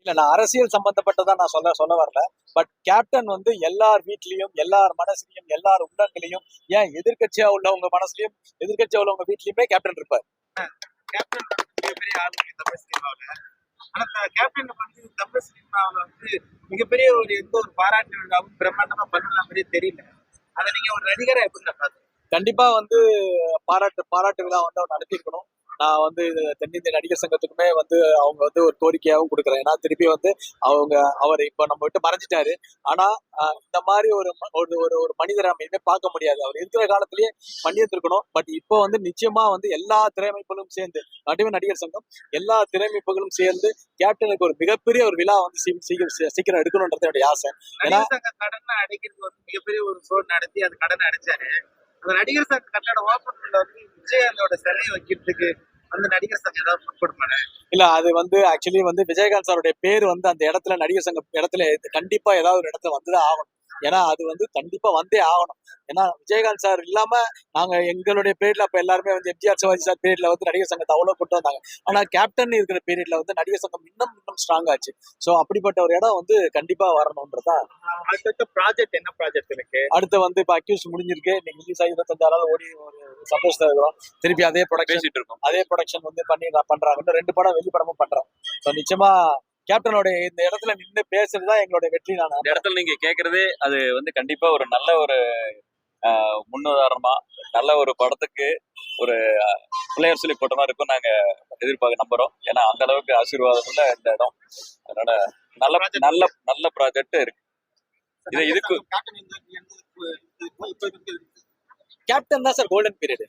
இல்ல நான் அரசியல் சம்பந்தப்பட்டதா நான் சொல்ல வரல. பட் கேப்டன் வந்து எல்லார் வீட்லயும், எல்லார் மனசுலயும், எல்லார் உள்ளங்களையும், ஏன் எதிர்க்கட்சியா உள்ளவங்க மனசுலயும், எதிர்க்கட்சியா உள்ளவங்க வீட்லயுமே கேப்டன் இருப்பார். கேப்டன் மிகப்பெரிய ஆளுமை தமிழ் சினிமாவில். ஆனா கேப்டன் வந்து தமிழ் சினிமாவில் வந்து மிகப்பெரிய ஒரு எந்த ஒரு பாராட்டு விழாவும் பிரம்மாண்டமா பண்ணல மாதிரியே தெரியல. அதை நீங்க ஒரு நடிகரை எப்படி பாருங்க? கண்டிப்பா வந்து பாராட்டு விழா வந்து அவர் நடத்திருக்கணும். நான் வந்து தென்னிந்திய நடிகர் சங்கத்துக்குமே வந்து அவங்க வந்து ஒரு கோரிக்கையாகவும் கொடுக்குறேன். ஏன்னா திருப்பி வந்து அவர் இப்ப நம்ம விட்டு மறைஞ்சிட்டாரு. ஆனா இந்த மாதிரி ஒரு ஒரு மனிதரை நம்ம இனிமே பார்க்க முடியாது. அவர் இருக்கிற காலத்திலேயே பண்ணியிருந்திருக்கணும். பட் இப்போ வந்து நிச்சயமா வந்து எல்லா திறமைப்புகளும் சேர்ந்து, மட்டுமே நடிகர் சங்கம் எல்லா திறமைப்புகளும் சேர்ந்து கேப்டனுக்கு ஒரு மிகப்பெரிய ஒரு விழா வந்து சீக்கிரம் எடுக்கணும்ன்றது என்னுடைய ஆசை. ஏன்னா கடனை அடைக்கிறது வந்து மிகப்பெரிய ஒரு ஷோ நடத்தி அது கடனை அடைச்சாரு. அந்த நடிகர் சங்க கட்டட ஓபன்ல வந்து விஜயகாந்தோட சிலையை வைக்கிறதுக்கு அந்த நடிகர் சங்கம் ஏதாவது சப்போர்ட் பண்ண? இல்ல அது வந்து ஆக்சுவலி வந்து விஜயகாந்த் சாருடைய பேர் வந்து அந்த இடத்துல நடிகர் சங்க இடத்துல கண்டிப்பா ஏதாவது ஒரு இடத்துல வந்துதான் ஆகணும். ஏன்னா அது வந்து கண்டிப்பா வந்தே ஆகணும். ஏன்னா விஜயகாந்த் சார் இல்லாம நாங்க எங்களுடைய பீரியட்ல அப்ப எல்லாருமே வந்து எம்ஜிஆர் சிவாஜி சார் பீரியட்ல வந்து நடிகர் சங்கத்தை அவ்வளவு கொண்டு வந்தாங்க. ஆனா கேப்டன் இருக்கிற பீரியட்ல வந்து நடிகர் சங்கம் இன்னும் ஸ்ட்ராங் ஆச்சு. சோ அப்படிப்பட்ட ஒரு இடம் வந்து கண்டிப்பா வரணும்ன்றதா. அடுத்த ப்ராஜெக்ட் என்ன ப்ராஜெக்ட் இருக்கு? அடுத்து வந்து இப்ப அக்யூஸ் முடிஞ்சிருக்கு. இன்னைக்கு ரிலீஸ் ஆகி 25 ஓடி ஒரு சந்தோஷம் இருக்கிறோம். திருப்பி அதே ப்ரொடக்ஷன் வந்து பண்றாங்க. இன்னும் 2 படம் வெளி படமும் பண்றோம். ஸோ நிச்சயமா கேப்டனோட இந்த இடத்துல நின்று பேசுறதுதான் எங்களுடைய வெற்றி. நான் இந்த இடத்துல நீங்க கேக்குறது அது வந்து கண்டிப்பா ஒரு நல்ல ஒரு முன்னுதாரணமா நல்ல ஒரு படத்துக்கு ஒரு பிள்ளையர் சொல்லி போட்ட மாதிரி இருக்கும் நாங்க நம்புறோம். ஏன்னா அந்த அளவுக்கு ஆசீர்வாதம் உள்ள இந்த இடம். அதனால நல்ல நல்ல நல்ல ப்ராஜெக்ட் இருக்கு. இதுக்கு கேப்டன் தான் சார் கோல்டன் பீரியட்.